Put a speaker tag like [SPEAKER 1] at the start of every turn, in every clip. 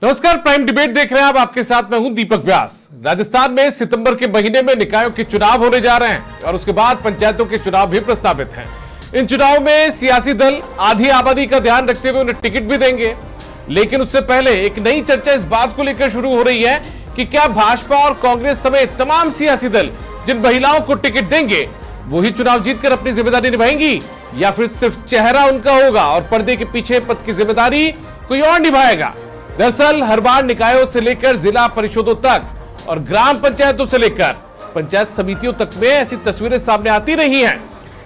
[SPEAKER 1] नमस्कार, prime debate देख रहे हैं आप। आपके साथ मैं हूं दीपक व्यास। राजस्थान में सितंबर के महीने में निकायों के चुनाव होने जा रहे हैं और उसके बाद पंचायतों के चुनाव भी प्रस्तावित हैं। इन चुनाव में सियासी दल आधी आबादी का ध्यान रखते हुए उन्हें टिकट भी देंगे, लेकिन उससे पहले एक नई चर्चा इस बात को लेकर शुरू हो रही है कि क्या भाजपा और कांग्रेस समेत तमाम सियासी दल जिन महिलाओं को टिकट देंगे वही चुनाव जीतकर अपनी जिम्मेदारी निभाएंगी, या फिर सिर्फ चेहरा उनका होगा और पर्दे के पीछे पद की जिम्मेदारी कोई और निभाएगा। दरअसल हर बार निकायों से लेकर जिला परिषदों तक और ग्राम पंचायतों से लेकर पंचायत समितियों तक में ऐसी तस्वीरें सामने आती रही हैं।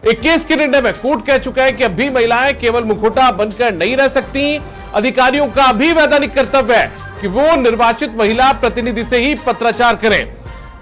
[SPEAKER 1] एक केस के निर्णय में कोर्ट कह चुका है कि अब भी महिलाएं केवल मुखौटा बनकर नहीं रह सकती। अधिकारियों का भी वैधानिक कर्तव्य है कि वो निर्वाचित महिला प्रतिनिधि से ही पत्राचार करें।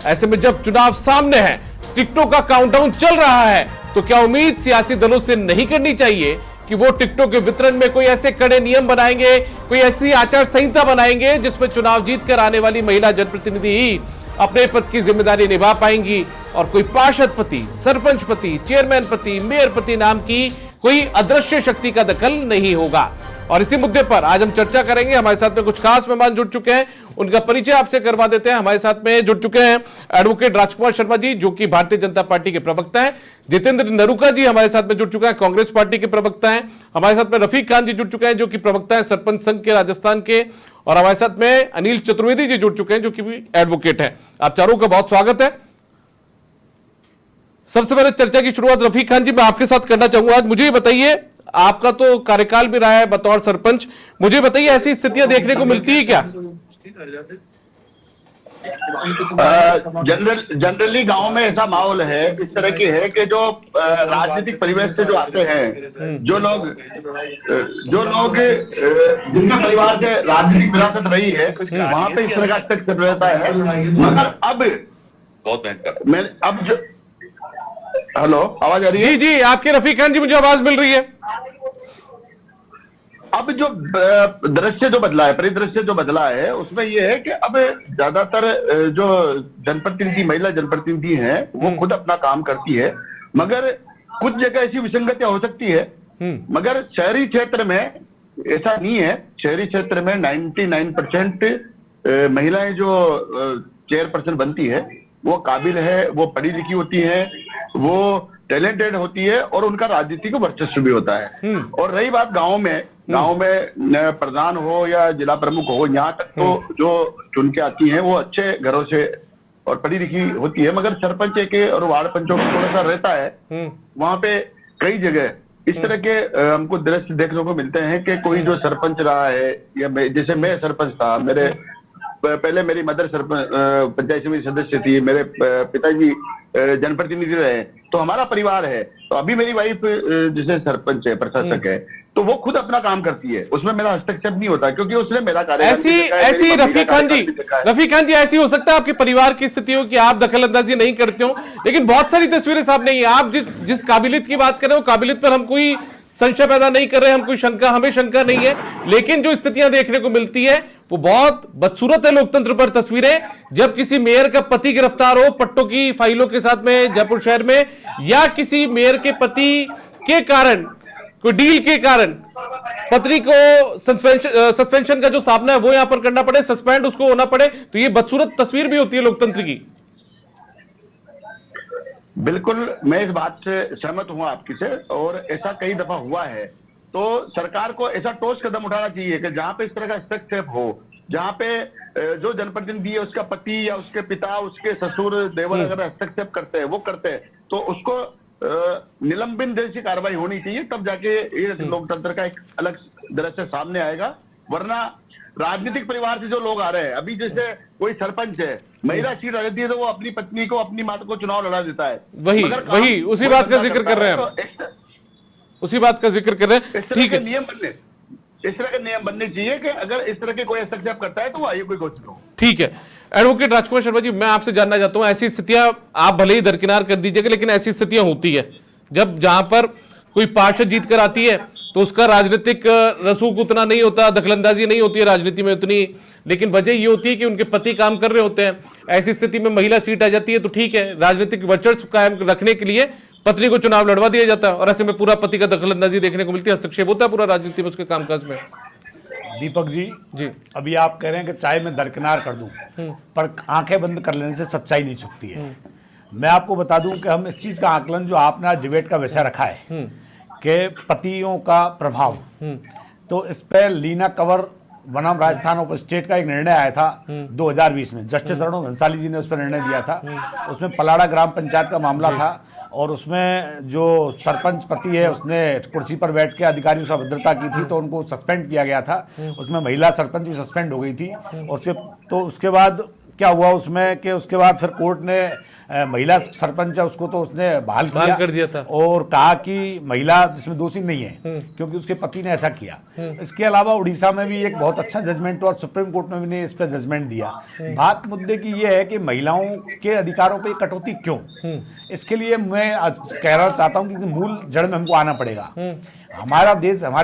[SPEAKER 1] ऐसे में जब चुनाव सामने है, टिकटों का काउंटडाउन चल रहा है, तो क्या उम्मीद सियासी दलों से नहीं करनी चाहिए कि वो टिकटों के वितरण में कोई ऐसे कड़े नियम बनाएंगे, कोई ऐसी आचार संहिता बनाएंगे जिसमें चुनाव जीतकर आने वाली महिला जनप्रतिनिधि ही अपने पद की जिम्मेदारी निभा पाएंगी और कोई पार्षद पति, सरपंच पति, चेयरमैन पति, मेयर पति नाम की कोई अदृश्य शक्ति का दखल नहीं होगा। और इसी मुद्दे पर आज हम चर्चा करेंगे। हमारे साथ में कुछ खास मेहमान जुड़ चुके हैं, उनका परिचय आपसे करवा देते हैं। हमारे साथ में जुड़ चुके हैं एडवोकेट राजकुमार शर्मा जी, जो कि भारतीय जनता पार्टी के प्रवक्ता हैं। जितेंद्र नरूका जी हमारे साथ में जुड़ चुका है, कांग्रेस पार्टी के प्रवक्ता हैं। हमारे साथ में रफीक खान जी जुड़ चुके हैं, जो कि प्रवक्ता है सरपंच संघ के राजस्थान के। और हमारे साथ में अनिल चतुर्वेदी जी जुड़ चुके हैं, जो कि भी एडवोकेट है। आप चारों का बहुत स्वागत है। सबसे पहले चर्चा की शुरुआत रफीक खान जी मैं आपके साथ करना चाहूंगा। आज मुझे बताइए, आपका तो कार्यकाल भी रहा है बतौर सरपंच, मुझे बताइए ऐसी स्थितियां देखने को मिलती है क्या?
[SPEAKER 2] जनरली गांव में ऐसा माहौल है, इस तरह की है कि जो राजनीतिक परिवेश से जो आते हैं, जो लोग जिनके परिवार से राजनीतिक विरासत रही है, वहां पे इस तरह का टेक्स रहता है। मगर अब जो हेलो, आवाज आ रही है?
[SPEAKER 1] जी जी, आपके रफीक खान जी मुझे आवाज मिल रही है।
[SPEAKER 2] अब जो दृश्य जो बदला है, परिदृश्य जो बदला है, उसमें यह है कि अब ज्यादातर जो जनप्रतिनिधि, महिला जनप्रतिनिधि हैं, वो खुद अपना काम करती है। मगर कुछ जगह ऐसी विसंगतियां हो सकती है, मगर शहरी क्षेत्र में ऐसा नहीं है। शहरी क्षेत्र में 99% महिलाएं जो चेयरपर्सन बनती है वो काबिल है, वो पढ़ी लिखी होती है, वो टैलेंटेड होती है और उनका राजनीतिक वर्चस्व भी होता है। और रही बात गांव में प्रधान हो या जिला प्रमुख हो, यहाँ तक तो जो चुन के आती हैं वो अच्छे घरों से और पढ़ी लिखी होती है। मगर सरपंच के और वार्ड पंचों का थोड़ा सा रहता है, वहां पे कई जगह इस तरह के हमको दृश्य देखने को मिलते हैं कि कोई जो सरपंच रहा है, या जैसे मैं सरपंच था, मेरे पहले मेरी मदर सरपंच पंचायत समिति सदस्य थी, मेरे पिताजी जनप्रतिनिधि रहे, तो हमारा परिवार है। तो अभी मेरी वाइफ जैसे सरपंच है, प्रशासक है, तो वो खुद अपना काम करती है, उसमें मेरा हस्तक्षेप नहीं होता क्योंकि उसने मेरा कार्य
[SPEAKER 1] ऐसी रफीक खान जी ऐसी हो सकता है आपके परिवार की स्थिति हो कि आप दखल अंदाजी नहीं करते हो, लेकिन बहुत सारी तस्वीरें सामने आई। आप जिस काबिलियत की बात कर रहे हो, काबिलियत पर हम कोई संशय पैदा नहीं कर रहे, हम कोई शंका, हमें शंका नहीं है, लेकिन जो स्थितियां देखने को मिलती है वो बहुत बदसूरत है लोकतंत्र पर। तस्वीरें जब किसी मेयर का पति गिरफ्तार हो पट्टों की फाइलों के साथ में जयपुर शहर में, या किसी मेयर के पति के कारण, कोई डील के कारण पत्नी को सस्पेंशन का जो सामना है वो यहां पर करना पड़े, सस्पेंड उसको होना पड़े, तो ये बदसूरत तस्वीर भी होती है लोकतंत्र की।
[SPEAKER 2] बिल्कुल, मैं इस बात से सहमत हूं आपकी से, और ऐसा कई दफा हुआ है। तो सरकार को ऐसा ठोस कदम उठाना चाहिए कि जहां पे इस तरह का हस्तक्षेप हो, जहां पे जो जनप्रतिनिधि है उसका पति या उसके पिता, उसके ससुर, देवर अगर हस्तक्षेप करते हैं, वो करते हैं, तो उसको निलंबन जैसी कार्रवाई होनी चाहिए, तब जाके ये लोकतंत्र का एक अलग दृश्य सामने आएगा। वरना राजनीतिक परिवार से जो लोग आ रहे हैं, अभी जैसे कोई सरपंच है, महिला सीट आ जाती है तो वो अपनी पत्नी को, अपनी माता को चुनाव लड़ा देता है।
[SPEAKER 1] वही उसी बात का जिक्र कर रहे हैं, उसी बात का जिक्र कर रहे हैं। ठीक है,
[SPEAKER 2] इस तरह के नियम बनने चाहिए कि अगर इस तरह के कोई हस्तक्षेप करता है तो वो आइए कोई घोषित हो।
[SPEAKER 1] ठीक है, एडवोकेट राजकुमार शर्मा जी मैं आपसे जानना चाहता हूं, ऐसी स्थितियां आप भले ही दरकिनार कर दीजिएगा, लेकिन ऐसी स्थितियां होती है जब जहां पर कोई पार्षद जीत कर आती है तो उसका राजनीतिक रसूख उतना नहीं होता, दखलंदाजी नहीं होती है राजनीति में उतनी, लेकिन वजह ये होती है कि उनके पति काम कर रहे होते हैं। ऐसी स्थिति में महिला सीट आ जाती है तो ठीक है, राजनीतिक वर्चस्व कायम रखने के लिए पत्नी को चुनाव लड़वा दिया जाता है, और ऐसे में पूरा पति का दखलंदाजी देखने को मिलती है, हस्तक्षेप होता है पूरा राजनीति में, उसके कामकाज में।
[SPEAKER 3] दीपक जी
[SPEAKER 1] जी
[SPEAKER 3] अभी आप कह रहे हैं कि चाहे मैं दरकिनार कर दूं, पर आंखें बंद कर लेने से सच्चाई नहीं छुपती है। मैं आपको बता दूं कि हम इस चीज का आकलन जो आपने आज डिबेट का विषय रखा है कि पतियों का प्रभाव, तो इस पर लीना कंवर बनाम राजस्थान ऑफ स्टेट का एक निर्णय आया था 2020 में। जस्टिस अरुण भंसाली जी ने उस पर निर्णय दिया था। उसमें पलाड़ा ग्राम पंचायत का मामला था और उसमें जो सरपंच पति है उसने कुर्सी पर बैठ के अधिकारियों से अभद्रता की थी, तो उनको सस्पेंड किया गया था। उसमें महिला सरपंच भी सस्पेंड हो गई थी। और उसके बाद क्या हुआ उसमें कि उसके बाद फिर कोर्ट ने महिला सरपंच है उसको तो उसने बहाल
[SPEAKER 1] कर दिया था
[SPEAKER 3] और कहा कि महिला इसमें दोषी नहीं है क्योंकि उसके पति ने ऐसा किया। इसके अलावा उड़ीसा में भी एक बहुत अच्छा जजमेंट और सुप्रीम कोर्ट में भी ने इस पर जजमेंट दिया। बात मुद्दे की ये है कि महिलाओं के अधिकारों पर कटौती क्यों, इसके लिए मैं कहना चाहता हूँ कि मूल जड़ में हमको आना पड़ेगा। हमारे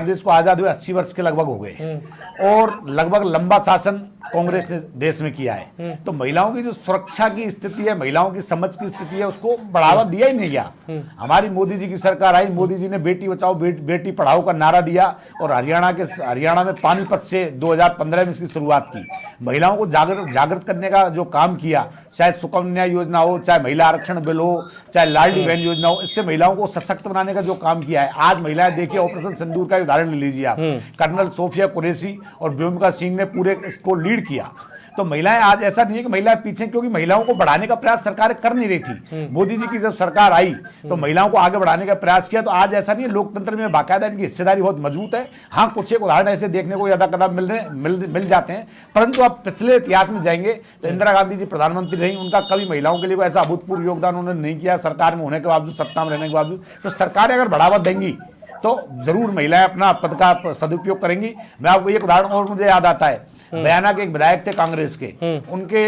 [SPEAKER 3] देश को आजाद हुए 80 वर्ष के लगभग हो गए और लगभग लंबा शासन कांग्रेस ने देश में किया है। तो महिलाओं की जो सुरक्षा की स्थिति है, महिलाओं की समझ की स्थिति है, उसको बढ़ावा दिया ही नहीं गया। हमारी मोदी जी की सरकार आई, मोदी जी ने बेटी बचाओ बेटी पढ़ाओ का नारा दिया और हरियाणा में पानीपत से 2015 में इसकी शुरुआत की। महिलाओं को जागृत करने का जो काम किया, चाहे सुकन्या योजना हो, चाहे महिला आरक्षण बिल हो, चाहे लाडली बहन योजना हो, इससे महिलाओं को सशक्त बनाने का जो काम किया है। आज महिलाएं देखिए, ऑपरेशन सिंदूर का उदाहरण ले लीजिए आप, कर्नल सोफिया कुरैशी और व्योमिका सिंह ने पूरे इसको लीड किया। तो महिलाएं आज ऐसा नहीं है कि महिलाएं पीछे, क्योंकि महिलाओं को बढ़ाने का प्रयास सरकार कर नहीं रही थी। मोदी जी की जब सरकार आई तो महिलाओं को आगे बढ़ाने का प्रयास किया। तो आज ऐसा नहीं है, लोकतंत्र में बाकायदा इनकी हिस्सेदारी बहुत मजबूत है। हाँ, कुछ एक उदाहरण ऐसे देखने को ज्यादा कदम मिल जाते हैं, परंतु आप पिछले इतिहास में जाएंगे तो इंदिरा गांधी जी प्रधानमंत्री रही, उनका कभी महिलाओं के लिए कोई ऐसा अभूतपूर्व योगदान उन्होंने नहीं किया सरकार में होने के बावजूद, सत्ता में रहने के बावजूद। तो सरकारें अगर बढ़ावा देंगी तो जरूर महिलाएं अपना पद का सदुपयोग करेंगी। मैं आपको एक उदाहरण और मुझे याद आता है, बयाना के एक विधायक थे कांग्रेस के,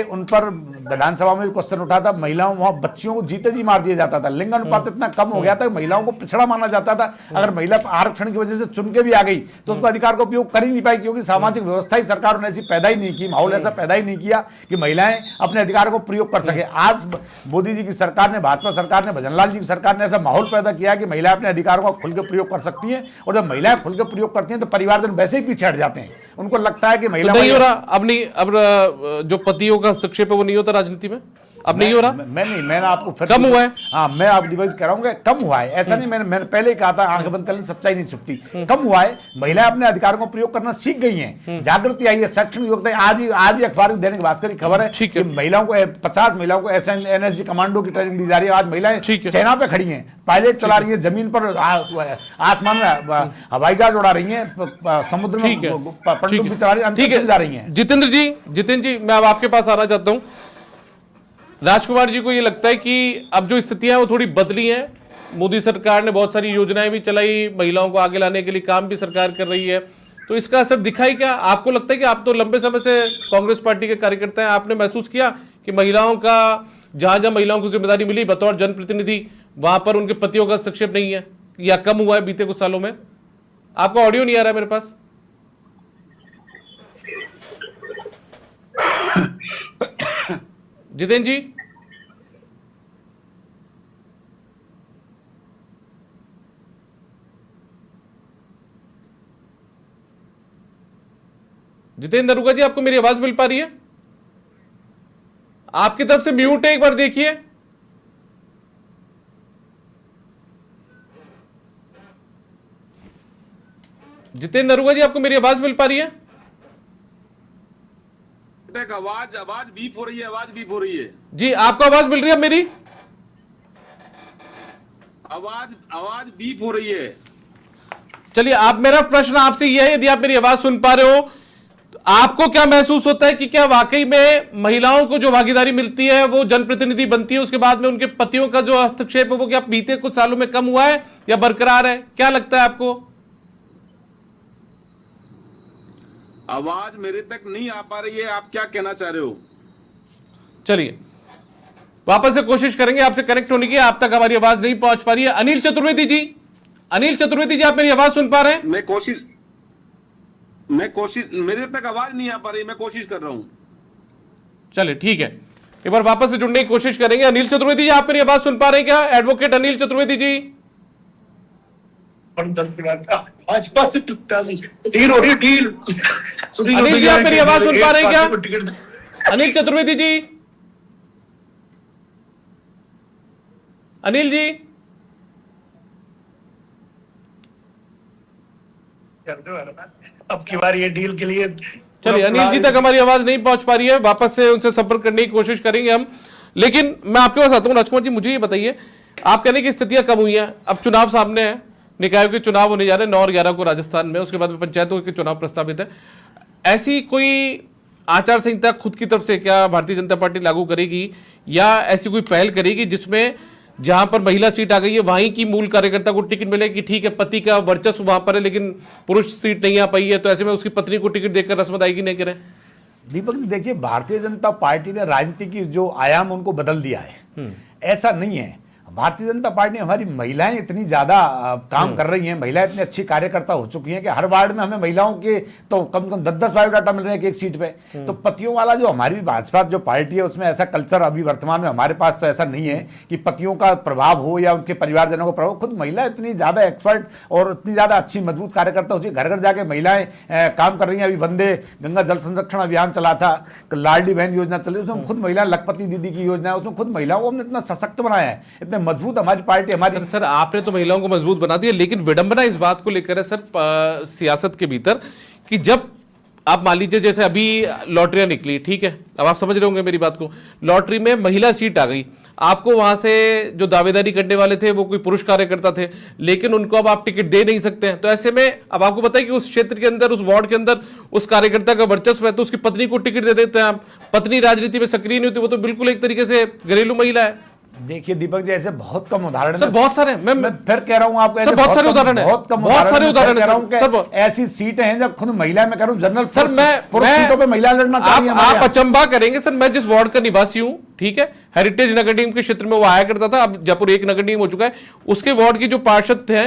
[SPEAKER 3] उन पर विधानसभा में क्वेश्चन उठा था, महिलाओं वहां बच्चियों को जीते जी मार दिया जाता था। लिंग अनुपात इतना कम हो गया था, महिलाओं को पिछड़ा माना जाता था। अगर महिला आरक्षण की वजह से चुन के भी आ गई तो उसको अधिकार का उपयोग कर ही नहीं पाई, क्योंकि सामाजिक व्यवस्था ही सरकार ने ऐसी पैदा ही नहीं की, माहौल ऐसा पैदा ही नहीं किया कि महिलाएं अपने अधिकार को प्रयोग कर सके। आज मोदी जी की सरकार ने, भाजपा सरकार ने, भजनलाल जी की सरकार ने ऐसा माहौल पैदा किया कि महिलाएं अपने अधिकारों का खुल के प्रयोग कर सकती हैं। और जब महिलाएं खुल के प्रयोग करती हैं तो परिवारजन वैसे ही पीछे हट जाते हैं। उनको लगता है कि महिला
[SPEAKER 1] अब जो पतियों का हस्तक्षेप है वो नहीं होता राजनीति में, अब नहीं हो रहा।
[SPEAKER 3] मैंने आपको फिर
[SPEAKER 1] कम हुआ है।
[SPEAKER 3] हाँ, मैं आप डिवाइस कह रहा हूँ कि कम हुआ है, ऐसा नहीं। मैंने पहले ही कहा था, आंखें बंद करने सच्चाई नहीं छुपती। कम हुआ है, महिलाएं अपने अधिकारों का प्रयोग करना सीख गई हैं, जागृति आई है, शैक्षणिक योग्यता। आज ही अखबार में दैनिक भास्कर की खबर है कि महिलाओं को 50 महिलाओं को एनएसजी कमांडो की ट्रेनिंग दी जा रही है। आज महिलाएं सेना पे खड़ी हैं, पायलट चला रही है, जमीन पर आसमान में हवाई जहाज उड़ा रही है, समुद्र में पनडुब्बी चला रही है।
[SPEAKER 1] जितेंद्र जी, मैं अब आपके पास आना चाहता हूं। राजकुमार जी को ये लगता है कि अब जो स्थितियां वो थोड़ी बदली हैं, मोदी सरकार ने बहुत सारी योजनाएं भी चलाई, महिलाओं को आगे लाने के लिए काम भी सरकार कर रही है, तो इसका असर दिखा ही क्या? आपको लगता है कि आप तो लंबे समय से कांग्रेस पार्टी के कार्यकर्ता हैं, आपने महसूस किया कि महिलाओं का जहां महिलाओं को जिम्मेदारी मिली बतौर जनप्रतिनिधि, वहां पर उनके पतियों का हस्तक्षेप नहीं है या कम हुआ है बीते कुछ सालों में? आपका ऑडियो नहीं आ रहा है मेरे पास। जितेंद्र जी, जितेंद्र दरुगा जी, आपको मेरी आवाज मिल पा रही है? आपकी तरफ से म्यूट है, एक बार देखिए। जितेंद्र दरुगा जी, आपको मेरी आवाज मिल पा रही है?
[SPEAKER 4] आवाज बीप हो रही है, आवाज बीप हो रही है
[SPEAKER 1] जी। आपको आवाज मिल रही है मेरी?
[SPEAKER 4] आवाज बीप हो रही है।
[SPEAKER 1] चलिए, आप, मेरा प्रश्न आपसे यह है, यदि आप मेरी आवाज सुन पा रहे हो तो आपको क्या महसूस होता है कि क्या वाकई में महिलाओं को जो भागीदारी मिलती है, वो जनप्रतिनिधि बनती है, उसके बाद में उनके पतियों का जो हस्तक्षेप है वो क्या बीते कुछ सालों में कम हुआ है या बरकरार है? क्या लगता है आपको?
[SPEAKER 4] आवाज मेरे तक नहीं आ पा रही है, आप क्या कहना चाह रहे हो?
[SPEAKER 1] चलिए, वापस से कोशिश करेंगे आपसे कनेक्ट होने की। आप तक हमारी आवाज नहीं पहुंच पा रही है। अनिल चतुर्वेदी जी, आप मेरी आवाज सुन पा रहे हैं?
[SPEAKER 4] मैं कोशिश मेरे तक आवाज नहीं आ पा रही, मैं कोशिश कर रहा हूं।
[SPEAKER 1] चलिए, ठीक है, एक बार वापस से जुड़ने की कोशिश करेंगे। अनिल चतुर्वेदी जी, आप मेरी आवाज सुन पा रहे हैं क्या? एडवोकेट अनिल चतुर्वेदी जी।
[SPEAKER 5] भाजपा से डील हो रही है, डील।
[SPEAKER 1] अनिल जी, आप मेरी आवाज सुन पा रहे हैं क्या? अनिल चतुर्वेदी जी, अनिल जी,
[SPEAKER 5] अब की बार ये डील के लिए
[SPEAKER 1] चलिए अनिल जी तक हमारी आवाज नहीं पहुंच पा रही है, वापस से उनसे संपर्क करने की कोशिश करेंगे हम। लेकिन मैं आपके पास आता हूं राजकुमार जी, मुझे ये बताइए, आप कहने की स्थितियां कम हुई हैं, अब चुनाव सामने है, निकायों के चुनाव होने जा रहे हैं 9 और 11 को राजस्थान में, उसके बाद में पंचायतों के चुनाव प्रस्तावित है। ऐसी कोई आचार संहिता खुद की तरफ से क्या भारतीय जनता पार्टी लागू करेगी, या ऐसी कोई पहल करेगी जिसमें जहां पर महिला सीट आ गई है वहीं की मूल कार्यकर्ता को टिकट मिले कि ठीक है पति का वर्चस्व वहां पर है लेकिन पुरुष सीट नहीं आ पाई है, तो ऐसे में उसकी पत्नी को टिकट देकर रस्म अदायगी नहीं करें?
[SPEAKER 3] दीपक जी देखिए, भारतीय जनता पार्टी ने राजनीति की जो आयाम उनको बदल दिया है, ऐसा नहीं है। भारतीय जनता पार्टी, हमारी महिलाएं इतनी ज्यादा काम कर रही हैं, महिलाएं इतनी अच्छी कार्यकर्ता हो चुकी हैं कि हर वार्ड में हमें महिलाओं के तो कम से कम 10-10 बायोडाटा मिल रहे हैं कि एक सीट पे। तो पतियों वाला जो हमारी भाजपा जो पार्टी है उसमें ऐसा कल्चर अभी वर्तमान में हमारे पास तो ऐसा नहीं है कि पतियों का प्रभाव हो या उनके परिवारजनों का प्रभाव। खुद महिला इतनी ज्यादा एक्सपर्ट और इतनी ज्यादा अच्छी मजबूत कार्यकर्ता होती है, घर घर जाके महिलाएं काम कर रही हैं। अभी वंदे गंगा जल संरक्षण अभियान चला था, लाडली बहन योजना चली, उसमें खुद महिलाएं, लखपति दीदी की योजना है, उसमें खुद महिलाओं को हमने इतना सशक्त बनाया है, इतने मजबूत हमारी पार्टी हमारी।
[SPEAKER 1] सर आपने तो महिलाओं को मजबूत बना दिया, लेकिन विडंबना इस बात को लेकर है सर सियासत के भीतर कि जब आप मान लीजिए जैसे अभी लॉटरियां निकली, ठीक है, अब आप समझ रहे होंगे मेरी बात को, लॉटरी में महिला सीट आ गई, आपको वहां से जो दावेदारी करने वाले थे वो कोई पुरुष कार्यकर्ता थे, लेकिन उनको अब आप टिकट दे नहीं सकते हैं। तो ऐसे में अब आपको पता है कि उस क्षेत्र के अंदर, उस वार्ड के अंदर उस कार्यकर्ता का वर्चस्व है, तो उसकी पत्नी को टिकट दे देते हैं आप। पत्नी राजनीति में सक्रिय नहीं होती, वो तो बिल्कुल एक तरीके से घरेलू महिला है।
[SPEAKER 3] देखिए दीपक जी, ऐसे बहुत कम उदाहरण
[SPEAKER 1] सर, बहुत सारे, मैं
[SPEAKER 3] फिर कह रहा हूं आपको,
[SPEAKER 1] सर बहुत सारे उदाहरण हैं, बहुत सारे उदाहरण हैं।
[SPEAKER 3] ऐसी सीटें हैं जब खुद महिला, मैं कह रहा हूं जनरल
[SPEAKER 1] सर, मैं
[SPEAKER 3] सीटों पे महिला लड़ना चाहिए।
[SPEAKER 1] आप अचंभा करेंगे सर, मैं जिस वार्ड का निवासी हूं, ठीक है, हेरिटेज नगर निगम के क्षेत्र में वो आया करता था, अब जयपुर 1 नगर निगम हो चुका है, उसके वार्ड की जो पार्षद थे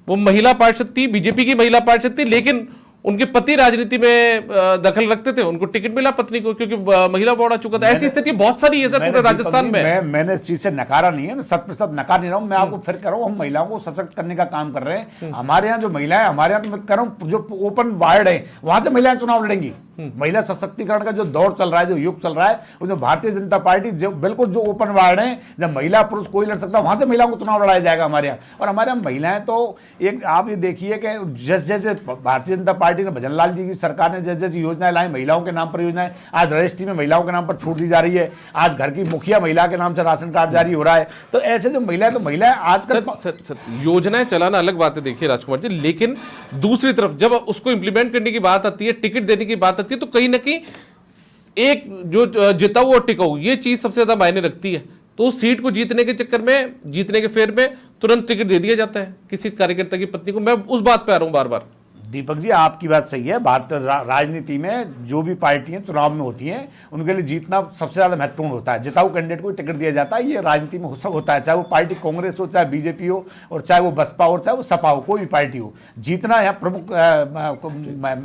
[SPEAKER 1] वो महिला पार्षद थी, बीजेपी की महिला पार्षद थी, लेकिन उनके पति राजनीति में दखल रखते थे, उनको टिकट मिला पत्नी को क्योंकि महिला वार्ड आ चुका था। ऐसी स्थिति बहुत सारी है सर पूरे राजस्थान में।
[SPEAKER 3] मैंने इस चीज से नकारा नहीं है, मैं 100% नकार नहीं रहा हूं, मैं आपको फिर कह रहा हूं, हम महिलाओं को सशक्त करने का काम कर रहे हैं। हमारे यहाँ जो महिलाएं, हमारे यहाँ मैं कह रहा हूं जो ओपन वार्ड है वहां से महिलाएं चुनाव लड़ेंगी। महिला सशक्तिकरण का जो दौर चल रहा है, जो युग चल रहा है, उसमें भारतीय जनता पार्टी जो बिल्कुल जो ओपन वार्ड है, जब महिला पुरुष कोई लड़ सकता है, वहां से महिलाओं को चुनाव लड़ाया जाएगा हमारे यहाँ। और हमारे यहाँ महिलाएं तो एक, आप ये देखिए कि जैसे जैसे भारतीय जनता पार्टी ने, भजन लाल जी की सरकार ने जैसे जैसी योजनाएं लाई, महिलाओं के नाम पर योजनाएं, आज रजिस्ट्री में महिलाओं के नाम पर छूट दी जा रही है, आज घर की मुखिया महिला के नाम से राशन कार्ड जारी हो रहा है। तो ऐसे जो महिलाएं, तो महिलाएं आजकल
[SPEAKER 1] योजनाएं चलाना अलग बात है, देखिए राजकुमार जी, लेकिन दूसरी तरफ जब उसको इंप्लीमेंट करने की बात आती है, टिकट देने की बात आती है, तो कहीं ना कहीं एक जो जिताऊ और टिकाऊ, ये चीज सबसे ज्यादा मायने रखती है। तो उस सीट को जीतने के चक्कर में, जीतने के फेर में तुरंत टिकट दे दिया जाता है किसी कार्यकर्ता की पत्नी को। मैं उस बात पे आ रहा हूं बार बार।
[SPEAKER 3] दीपक जी आपकी बात सही है, भारतीय राजनीति में जो भी पार्टियां चुनाव में होती हैं उनके लिए जीतना सबसे ज्यादा महत्वपूर्ण होता है। जिताऊ कैंडिडेट को टिकट दिया जाता है, ये राजनीति में होता है, चाहे वो पार्टी कांग्रेस हो, चाहे बीजेपी हो, और चाहे वो बसपा हो, चाहे वो सपा हो, कोई भी पार्टी हो, जीतना यहाँ प्रमुख।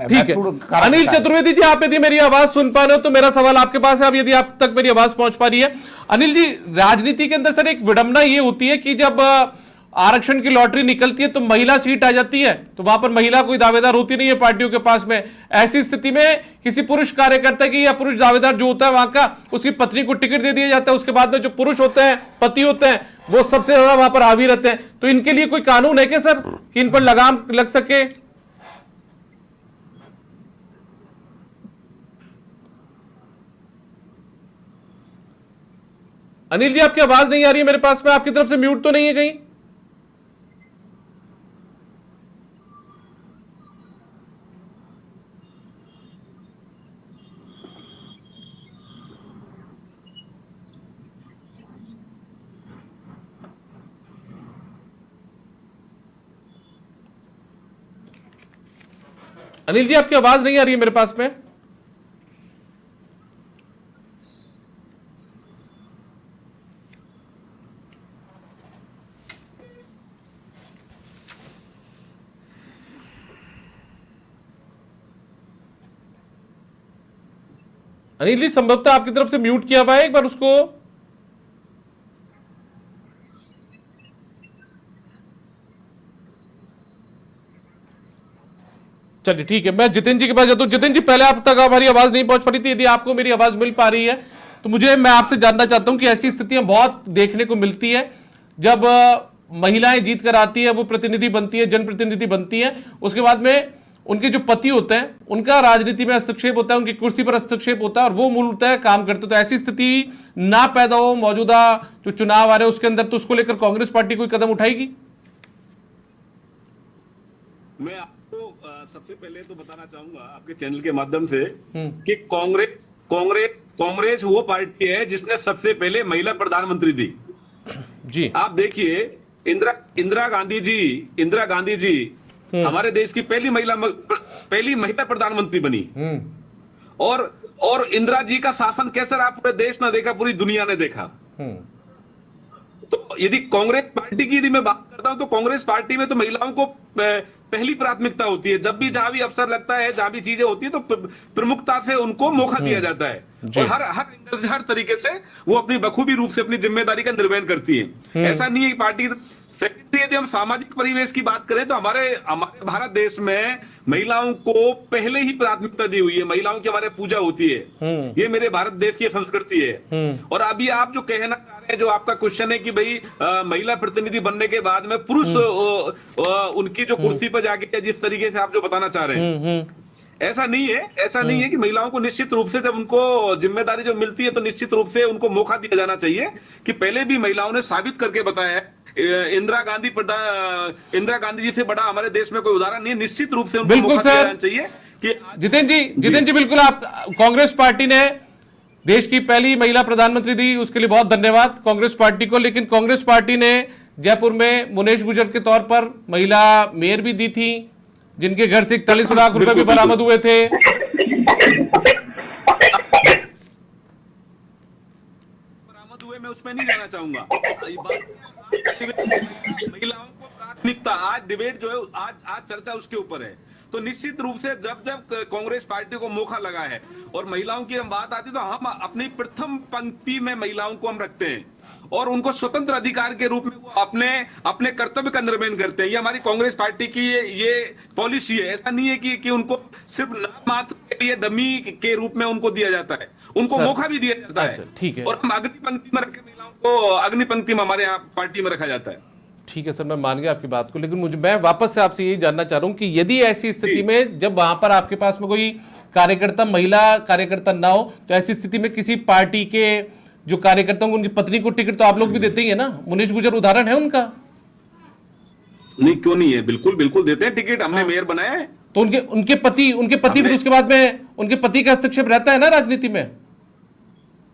[SPEAKER 1] ठीक है, अनिल चतुर्वेदी जी, आप यदि मेरी आवाज सुन पा रहे हो तो मेरा सवाल आपके पास है, अब यदि आप तक मेरी आवाज पहुंच पा रही है। अनिल जी, राजनीति के अंदर सर एक विडंबना ये होती है कि जब आरक्षण की लॉटरी निकलती है तो महिला सीट आ जाती है, तो वहां पर महिला कोई दावेदार होती नहीं है पार्टियों के पास में। ऐसी स्थिति में किसी पुरुष कार्यकर्ता की या पुरुष दावेदार जो होता है वहां का, उसकी पत्नी को टिकट दे दिया जाता है। उसके बाद में जो पुरुष होते हैं, पति होते हैं, वो सबसे ज्यादा वहां पर हावी रहते हैं। तो इनके लिए कोई कानून है क्या सर कि इन पर लगाम लग सके? अनिल जी, आपकी आवाज नहीं आ रही है मेरे पास में, आपकी तरफ से म्यूट तो नहीं है कहीं? अनिल जी, आपकी आवाज नहीं आ रही है मेरे पास में। अनिल जी, संभवतः आपकी तरफ से म्यूट किया हुआ है, एक बार उसको। चलिए ठीक है, मैं जितिन जी के पास जाता हूँ। जितिन जी, पहले आप तक हमारी आवाज नहीं पहुंच पा रही थी, यदि आपको मेरी आवाज मिल पा रही है तो मैं आपसे जानना चाहता हूं कि ऐसी स्थितियां बहुत देखने को मिलती है जब महिलाएं जीत कर आती है, वो प्रतिनिधि बनती है, जनप्रतिनिधि बनती है, उसके बाद में उनके जो पति होते हैं उनका राजनीति में हस्तक्षेप होता है, उनकी कुर्सी पर हस्तक्षेप होता है और वो मूलतः काम करते। तो ऐसी स्थिति ना पैदा हो, मौजूदा जो चुनाव आ रहे हैं उसके अंदर, तो उसको लेकर कांग्रेस पार्टी कोई कदम उठाएगी?
[SPEAKER 4] मैं आपको सबसे पहले तो बताना चाहूंगा आपके चैनल के माध्यम से कि कांग्रेस वो पार्टी है जिसने सबसे पहले महिला प्रधानमंत्री दी
[SPEAKER 1] जी।
[SPEAKER 4] आप देखिए, इंदिरा गांधी जी हमारे देश की पहली महिला प्रधानमंत्री बनी। और इंदिरा जी का शासन कैसा रहा, पूरे देश ने देखा, पूरी दुनिया ने देखा। तो यदि कांग्रेस पार्टी की यदि मैं बात करता हूं तो कांग्रेस पार्टी में तो महिलाओं को पहली प्राथमिकता होती है। जब भी जहां भी अवसर लगता है, जहां भी चीजें होती है, तो प्रमुखता से उनको मौका दिया जाता है और हर तरीके से वो अपनी बखूबी रूप से अपनी जिम्मेदारी का निर्वहन करती है। ऐसा नहीं है कि पार्टी। सेकेंडरी, यदि हम सामाजिक परिवेश की बात करें तो हमारे भारत देश में महिलाओं को पहले ही प्राथमिकता दी हुई है। महिलाओं की हमारे पूजा होती है, ये मेरे भारत देश की संस्कृति है। और अभी आप जो कहना चाह रहे हैं, जो आपका क्वेश्चन है कि भाई महिला प्रतिनिधि बनने के बाद में पुरुष उनकी जो कुर्सी पर जाके, जिस तरीके से आप जो बताना चाह रहे हैं, ऐसा नहीं है कि महिलाओं को निश्चित रूप से जब उनको जिम्मेदारी जो मिलती है तो निश्चित रूप से उनको मौका दिया जाना चाहिए। कि पहले भी महिलाओं ने साबित करके बताया है। इंदिरा गांधी जी से बड़ा हमारे देश में कोई उदाहरण नहीं है। निश्चित रूप से उनको मौका दिया जाना चाहिए कि
[SPEAKER 1] जितिन जी बिल्कुल, आप कांग्रेस पार्टी ने देश की पहली महिला प्रधानमंत्री दी, उसके लिए बहुत धन्यवाद कांग्रेस पार्टी को। लेकिन कांग्रेस पार्टी ने जयपुर में मुनेश गुजर के तौर पर महिला मेयर भी दी थी, जिनके घर से 41 लाख रुपए भी बरामद हुए थे।
[SPEAKER 4] बरामद हुए, मैं उसमें नहीं जाना चाहूंगा। महिलाओं को प्राथमिकता, आज डिबेट जो है, आज चर्चा उसके ऊपर है। तो निश्चित रूप से जब कांग्रेस पार्टी को मौका लगा है और महिलाओं की हम बात आती तो हम अपनी प्रथम पंक्ति में महिलाओं को हम रखते हैं और उनको स्वतंत्र अधिकार के रूप में वो अपने कर्तव्य का निर्वहन करते हैं। ये हमारी कांग्रेस पार्टी की ये पॉलिसी है। ऐसा नहीं है कि उनको सिर्फ नाम मात्र के लिए डमी के रूप में उनको दिया जाता है, उनको मौका भी दिया जाता है।
[SPEAKER 1] ठीक है।
[SPEAKER 4] और हम अग्नि पंक्ति में रखे महिलाओं को, अग्नि पंक्ति में हमारे यहाँ पार्टी में रखा जाता है।
[SPEAKER 1] ठीक है सर, मैं मान गया आपकी बात को, लेकिन मैं वापस से आपसे यही जानना चाह रहा हूं कि यदि ऐसी स्थिति में जब वहां पर आपके पास में कोई कार्यकर्ता, महिला कार्यकर्ता ना हो, तो ऐसी स्थिति में किसी पार्टी के जो कार्यकर्ता होंगे उनकी पत्नी को टिकट तो आप लोग भी देते ही है ना। मुनीश गुजर उदाहरण है उनका।
[SPEAKER 4] नहीं, क्यों नहीं है, बिल्कुल देते हैं टिकट, हमने मेयर बनाया है।
[SPEAKER 1] तो उनके पति फिर उसके बाद में उनके पति का हस्तक्षेप रहता है ना राजनीति में।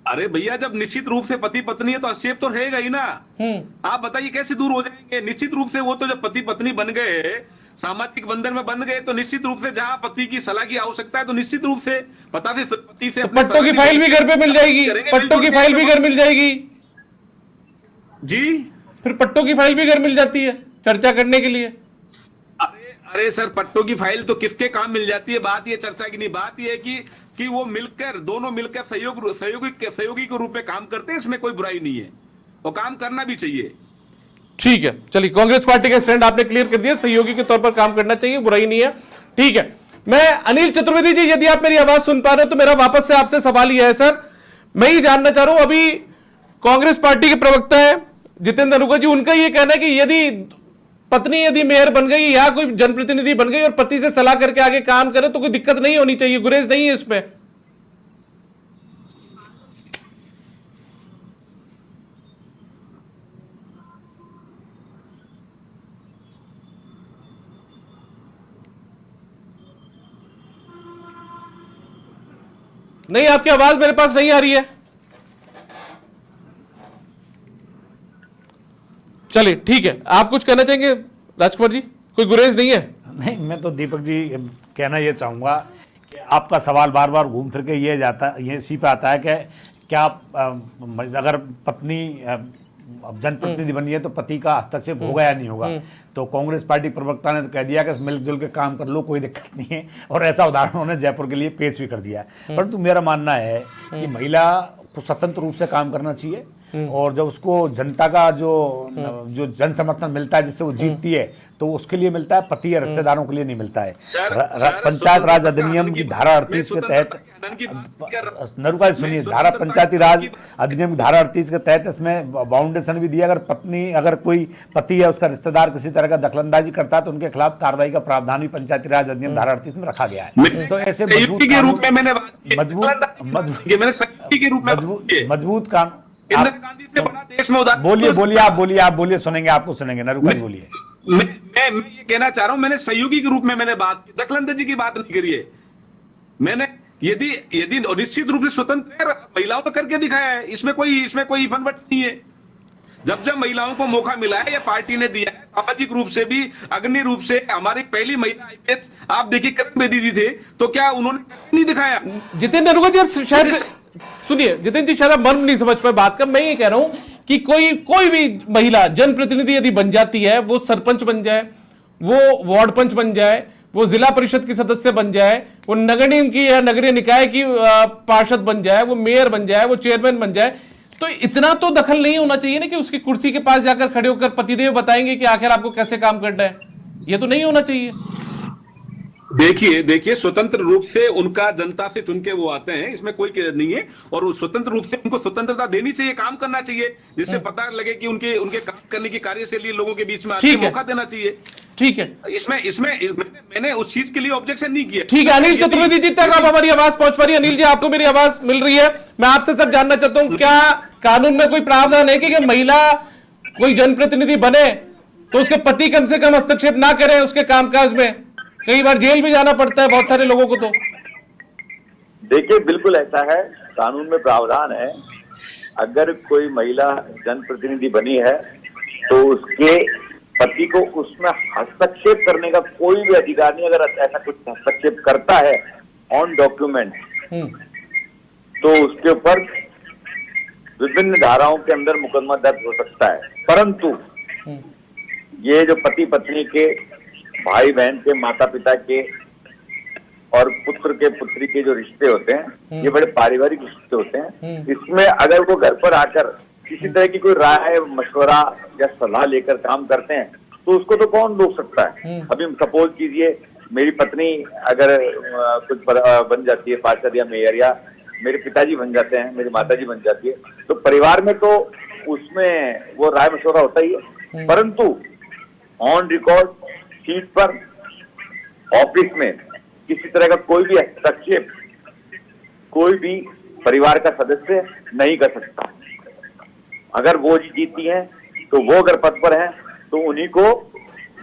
[SPEAKER 4] अरे भैया, जब निश्चित रूप से पति पत्नी है तो हस्तक्षेप तो रहेगा ही ना। आप बताइए कैसे दूर हो जाएंगे। निश्चित रूप से वो तो जब पति पत्नी बन गए, सामाजिक बंधन में बन गए, तो निश्चित रूप से जहां पति की सलाह की आवश्यकता है तो निश्चित रूप से पति से
[SPEAKER 1] पट्टों की फाइल भी घर पे मिल जाएगी, पट्टों की फाइल भी घर मिल जाएगी
[SPEAKER 4] जी।
[SPEAKER 1] फिर पट्टों की फाइल भी घर मिल जाती है चर्चा करने के लिए।
[SPEAKER 4] अरे सर, पट्टों की फाइल तो किसके काम मिल जाती है, बात ये चर्चा की नहीं। बात ये है कि वो दोनों मिलकर सहयोगी के रूप में काम करते हैं। इसमें कोई बुराई नहीं है और काम करना भी चाहिए।
[SPEAKER 1] ठीक है, चलिए, कांग्रेस पार्टी का स्टैंड आपने क्लियर कर दिया, सहयोगी के तौर पर काम करना चाहिए, बुराई नहीं है। ठीक है, मैं अनिल चतुर्वेदी जी, यदि आप मेरी आवाज सुन पा रहे हो तो मेरा वापस से आपसे सवाल यह है सर, मैं ये जानना चाह रहा हूं, अभी कांग्रेस पार्टी के प्रवक्ता है जितेंद्र धनुका जी, उनका यह कहना है कि यदि मेयर बन गई या कोई जनप्रतिनिधि बन गई और पति से सलाह करके आगे काम करे तो कोई दिक्कत नहीं होनी चाहिए, गुरेज नहीं है इसमें। नहीं, आपकी आवाज मेरे पास नहीं आ रही है। चलिए ठीक है, आप कुछ कहना चाहेंगे राजकुमार जी? कोई गुरेज नहीं है?
[SPEAKER 3] नहीं, मैं तो दीपक जी कहना ये चाहूँगा कि आपका सवाल बार बार घूम फिर के ये इसी पे आता है कि क्या अगर पत्नी जनप्रतिनिधि बनी है तो पति का हस्तक्षेप होगा या नहीं होगा। तो कांग्रेस पार्टी प्रवक्ता ने तो कह दिया कि मिलजुल के काम कर लो, कोई दिक्कत नहीं है, और ऐसा उदाहरण उन्होंने जयपुर के लिए पेश भी कर दिया। परंतु मेरा मानना है कि महिला को स्वतंत्र रूप से काम करना चाहिए और जब उसको जनता का जो जन समर्थन मिलता है जिससे वो जीतती है तो उसके लिए मिलता है, पति या रिश्तेदारों के लिए नहीं मिलता है। पंचायत राज अधिनियम की धारा 38 के तहत, नरुका सुनिए, धारा पंचायती राज अधिनियम की धारा 38 के तहत इसमें बाउंडेशन भी दिया, अगर कोई पति या उसका रिश्तेदार किसी तरह का दखलंदाजी करता है तो उनके खिलाफ कार्रवाई का प्रावधान भी पंचायती राज अधिनियम धारा 38 में रखा गया है। तो ऐसे मजबूत काम,
[SPEAKER 4] इंदिरा गांधी से बड़ा देश में
[SPEAKER 3] बोलिए सुनेंगे, आपको सुनेंगे, नरुका जी बोलिए।
[SPEAKER 4] मैं ये कहना चाह रहा हूं, मैंने सहयोगी के रूप में मैंने बात की, दखलंदाजी की बात नहीं करी है मैंने। यदि निश्चित रूप से स्वतंत्र महिलाओं तो करके दिखाया है, इसमें कोई फनवट नहीं है। जब महिलाओं को मौका मिला है या पार्टी ने दिया है, सामाजिक रूप से भी, अग्नि रूप से, हमारी पहली महिला आईपीएस आप देखिए करण बेदी जी थे, तो क्या उन्होंने नहीं दिखाया?
[SPEAKER 1] जितेंद्र नरुका जी शायद सुनिए, जितेंद्र जी शायद आप मर्म नहीं समझ पाए बात का। मैं ये कह रहा हूं कि कोई भी महिला जनप्रतिनिधि यदि बन जाती है, वो सरपंच बन जाए, वो वार्ड पंच बन जाए, वो जिला परिषद की सदस्य बन जाए, वो नगर निगम की या नगरीय निकाय की पार्षद बन जाए, वो मेयर बन जाए, वो चेयरमैन बन जाए, तो इतना तो दखल नहीं होना चाहिए ना कि उसकी कुर्सी के पास जाकर खड़े होकर पतिदेव बताएंगे कि आखिर आपको कैसे काम करना है। ये तो नहीं होना चाहिए।
[SPEAKER 4] देखिए स्वतंत्र रूप से उनका जनता से चुन के वो आते हैं, इसमें कोई नहीं है, और स्वतंत्र रूप से उनको स्वतंत्रता देनी चाहिए, काम करना चाहिए, जिससे पता लगे कि उनके काम करने की कार्यशैली लोगों के बीच में आके मौका देना चाहिए।
[SPEAKER 1] ठीक है,
[SPEAKER 4] इसमें मैंने उस चीज के लिए ऑब्जेक्शन नहीं किया।
[SPEAKER 1] ठीक है, अनिल चतुर्वेदी जी तक अब हमारी आवाज पहुंच पा रही है। अनिल जी, आपको मेरी आवाज मिल रही है? मैं आपसे सर जानना चाहता हूं, क्या कानून में कोई प्रावधान है कि महिला कोई जनप्रतिनिधि बने तो उसके पति कम से कम हस्तक्षेप ना करें उसके कामकाज में? कई बार जेल भी जाना पड़ता है बहुत सारे लोगों को। तो
[SPEAKER 6] देखिए, बिल्कुल ऐसा है, कानून में प्रावधान है। अगर कोई महिला जनप्रतिनिधि बनी है तो उसके पति को उसमें हस्तक्षेप करने का कोई भी अधिकार नहीं। अगर ऐसा कुछ हस्तक्षेप करता है ऑन डॉक्यूमेंट तो उसके ऊपर विभिन्न धाराओं के अंदर मुकदमा दर्ज हो सकता है। परंतु ये जो पति पत्नी के, भाई बहन के, माता पिता के और पुत्र के पुत्री के जो रिश्ते होते हैं, ये बड़े पारिवारिक रिश्ते होते हैं। इसमें अगर वो घर पर आकर किसी तरह की कोई राय, मशवरा या सलाह लेकर काम करते हैं तो उसको तो कौन रोक सकता है। अभी सपोज कीजिए मेरी पत्नी अगर कुछ बन जाती है, पार्षद या मेयर, या मेरे पिताजी बन जाते हैं, मेरी माताजी बन जाती है, तो परिवार में तो उसमें वो राय मशवरा होता ही है। परंतु ऑन रिकॉर्ड, सीट पर, ऑफिस में किसी तरह का कोई भी हस्तक्षेप कोई भी परिवार का सदस्य नहीं कर सकता। अगर वो जीती हैं तो वो अगर पद पर हैं तो उन्हीं को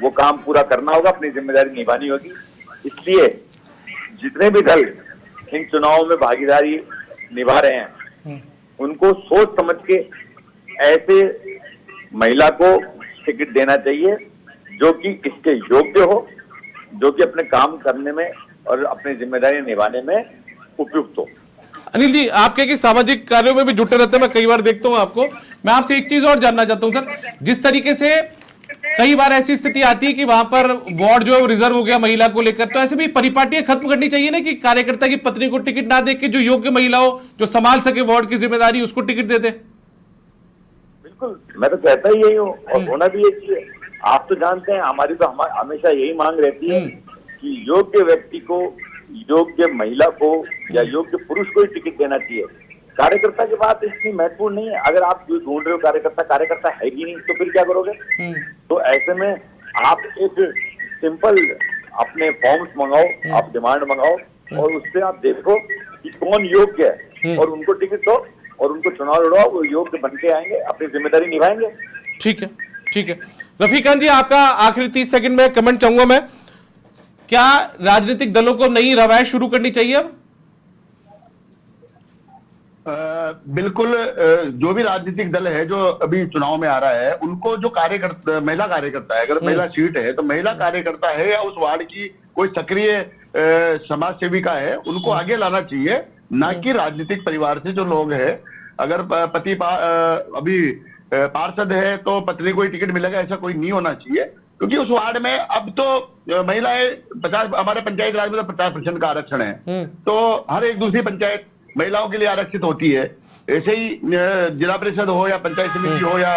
[SPEAKER 6] वो काम पूरा करना होगा, अपनी जिम्मेदारी निभानी होगी। इसलिए जितने भी दल इन चुनावों में भागीदारी निभा रहे हैं उनको सोच समझ के ऐसे महिला को टिकट देना चाहिए जो कि इसके योग्य हो, जो कि अपने काम करने में और अपनी जिम्मेदारी निभाने में उपयुक्त हो।
[SPEAKER 1] अनिल जी, आपके कि सामाजिक कार्यों में भी जुटे रहते हैं, मैं कई बार देखता हूं आपको। मैं आपसे एक चीज और जानना चाहता हूं सर, जिस तरीके से कई बार ऐसी स्थिति आती है कि वहां पर वार्ड जो है वो रिजर्व हो गया महिला को लेकर, तो ऐसे भी परिपाटियां खत्म करनी चाहिए ना कि कार्यकर्ता की पत्नी को टिकट ना देके जो योग्य महिला हो, जो संभाल सके वार्ड की जिम्मेदारी, उसको टिकट दे दे।
[SPEAKER 6] बिल्कुल, मैं तो कहता ही यही हूँ और होना भी यही है। आप तो जानते हैं हमारी तो हमेशा यही मांग रहती है कि योग्य व्यक्ति को, योग्य महिला को या योग्य पुरुष को ही टिकट देना चाहिए। कार्यकर्ता की बात इतनी महत्वपूर्ण नहीं है। अगर आप जो ढूंढ रहे हो कार्यकर्ता है ही नहीं तो फिर क्या करोगे? तो ऐसे में आप एक सिंपल अपने फॉर्म्स मंगाओ, आप डिमांड मंगाओ और उससे आप देखो कि कौन योग्य है और उनको टिकट दो और उनको चुनाव लड़वाओ, वो योग्य बन के आएंगे, अपनी जिम्मेदारी निभाएंगे।
[SPEAKER 1] ठीक है, ठीक है। रफीकान जी, आपका आखिरी 30 सेकंड में कमेंट चाहूंगा मैं। क्या राजनीतिक दलों को नई रवायत शुरू करनी चाहिए अब?
[SPEAKER 2] बिल्कुल, जो भी राजनीतिक दल है जो अभी चुनाव में आ रहा है उनको जो कार्यकर्ता, महिला कार्यकर्ता है, अगर महिला सीट है तो महिला कार्यकर्ता है या उस वार्ड की कोई सक्रिय समाज सेविका है, उनको आगे लाना चाहिए, ना कि राजनीतिक परिवार से जो लोग हैं। अगर पति अभी पार्षद है तो पत्नी को ही टिकट मिलेगा, ऐसा कोई नहीं होना चाहिए। क्योंकि उस वार्ड में अब तो महिलाएं 50, हमारे पंचायत राज में तो 50% का आरक्षण है, तो हर एक दूसरी पंचायत महिलाओं के लिए आरक्षित होती है। ऐसे ही जिला परिषद हो या पंचायत समिति हो या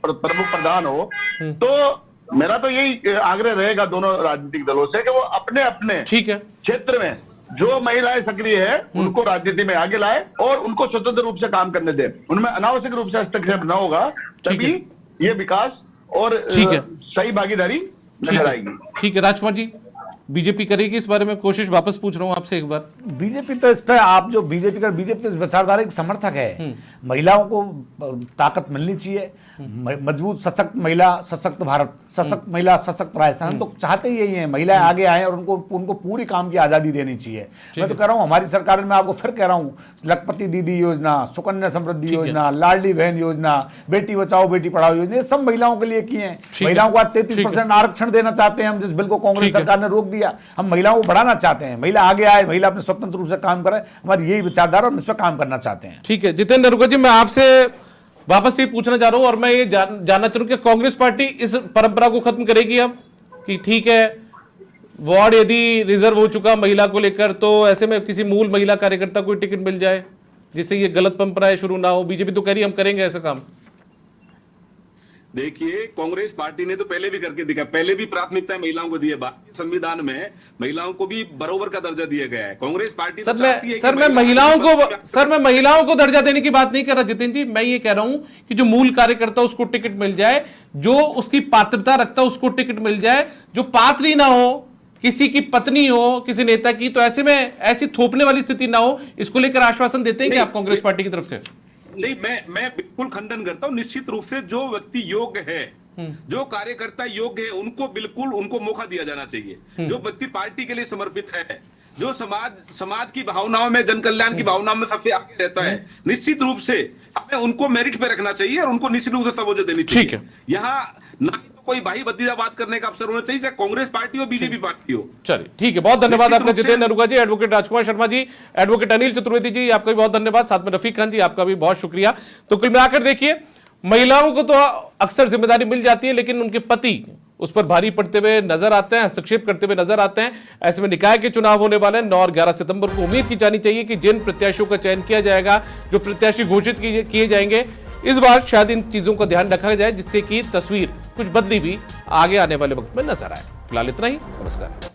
[SPEAKER 2] प्रमुख प्रधान हो, तो मेरा तो यही आग्रह रहेगा दोनों राजनीतिक दलों से कि वो अपने अपने
[SPEAKER 1] ठीक है
[SPEAKER 2] क्षेत्र में जो महिलाएं सक्रिय है उनको राजनीति में आगे लाए और उनको स्वतंत्र रूप से काम करने दे, उनमें अनावश्यक रूप से हस्तक्षेप न होगा, तभी ये विकास और सही भागीदारी नजर आएगी।
[SPEAKER 1] ठीक है राजकुमार जी, बीजेपी करेगी इस बारे में कोशिश? वापस पूछ रहा हूं आपसे एक बार।
[SPEAKER 3] बीजेपी तो इस पर आप जो बीजेपी तो इस विचारधारा की समर्थक है। महिलाओं को ताकत मिलनी चाहिए, मजबूत सशक्त महिला सशक्त भारत, सशक्त महिला सशक्त राजस्थान, तो चाहते ही यही है महिलाएं आगे आए और उनको पूरी काम की आजादी देनी चाहिए। मैं तो कह रहा हूँ हमारी सरकार में, आपको फिर कह रहा हूँ, लखपति दीदी योजना, सुकन्या समृद्धि योजना, लाडली बहन योजना, बेटी बचाओ बेटी पढ़ाओ योजना, ये सब महिलाओं के लिए किए हैं। महिलाओं को आज 33% आरक्षण देना चाहते हैं हम, जिस बिल को कांग्रेस सरकार ने रोक दिया। हम महिलाओं को बढ़ाना चाहते हैं, महिला आगे आए, महिला अपने स्वतंत्र रूप से काम करे, हमारी यही विचारधारा, हम इस पर काम करना चाहते हैं।
[SPEAKER 1] ठीक है जितेंद्र नरूका जी, मैं आपसे वापस ये पूछना चाह रहा हूं और मैं ये जानना चाह रहा हूं कि कांग्रेस पार्टी इस परंपरा को खत्म करेगी अब, कि ठीक है वार्ड यदि रिजर्व हो चुका महिला को लेकर, तो ऐसे में किसी मूल महिला कार्यकर्ता को टिकट मिल जाए जिससे ये गलत परंपराएं शुरू ना हो? बीजेपी तो कह रही है हम करेंगे ऐसा काम।
[SPEAKER 4] देखिए कांग्रेस पार्टी ने तो पहले भी करके दिखा, पहले भी प्राथमिकता महिलाओं को दी है। भारतीय संविधान में महिलाओं को भी बराबर का दर्जा दिया गया है। कांग्रेस पार्टी
[SPEAKER 1] मैं महिलाओं को दर्जा देने की बात नहीं कर रहा जितेंद्र जी, मैं ये कह रहा हूं कि जो मूल कार्यकर्ता उसको टिकट मिल जाए, जो उसकी पात्रता रखता है उसको टिकट मिल जाए, जो पात्र ही ना हो, किसी की पत्नी हो किसी नेता की, तो ऐसे में ऐसी थोपने वाली स्थिति ना हो, इसको लेकर आश्वासन देते हैं कि आप कांग्रेस पार्टी की तरफ से?
[SPEAKER 4] नहीं, मैं बिल्कुल खंडन करता हूं। निश्चित रूप से जो व्यक्ति योग्य है, जो कार्यकर्ता योग्य है, उनको बिल्कुल उनको मौका दिया जाना चाहिए। जो व्यक्ति पार्टी के लिए समर्पित है, जो समाज की भावनाओं में, जन कल्याण की भावनाओं में सबसे आगे रहता है, निश्चित रूप से हमें उनको मेरिट पे रखना चाहिए और उनको निश्चित रूप से तवज्जो देनी चाहिए।
[SPEAKER 1] ठीक है,
[SPEAKER 4] यहाँ ना तो कोई भाई भतीजा बात करने का अवसर होना चाहिए, चाहे कांग्रेस पार्टी हो बीजेपी पार्टी हो।
[SPEAKER 1] चलिए ठीक है, बहुत धन्यवाद आपका जितेंद्र नरूका जी, एडवोकेट राजकुमार शर्मा जी, एडवोकेट अनिल चतुर्वेदी जी, आपका भी बहुत धन्यवाद, साथ में रफीक खान जी आपका भी बहुत शुक्रिया। तो कुल मिलाकर देखिए, महिलाओं को तो अक्सर जिम्मेदारी मिल जाती है, लेकिन उनके पति उस पर भारी पड़ते हुए नजर आते हैं, हस्तक्षेप करते हुए नजर आते हैं। ऐसे में निकाय के चुनाव होने वाले हैं 9 और 11 सितंबर को। उम्मीद की जानी चाहिए कि जिन प्रत्याशियों का चयन किया जाएगा, जो प्रत्याशी घोषित किए जाएंगे, इस बार शायद इन चीजों का ध्यान रखा जाए, जिससे कि तस्वीर कुछ बदली भी आगे आने वाले वक्त में नजर आए। फिलहाल इतना ही, नमस्कार।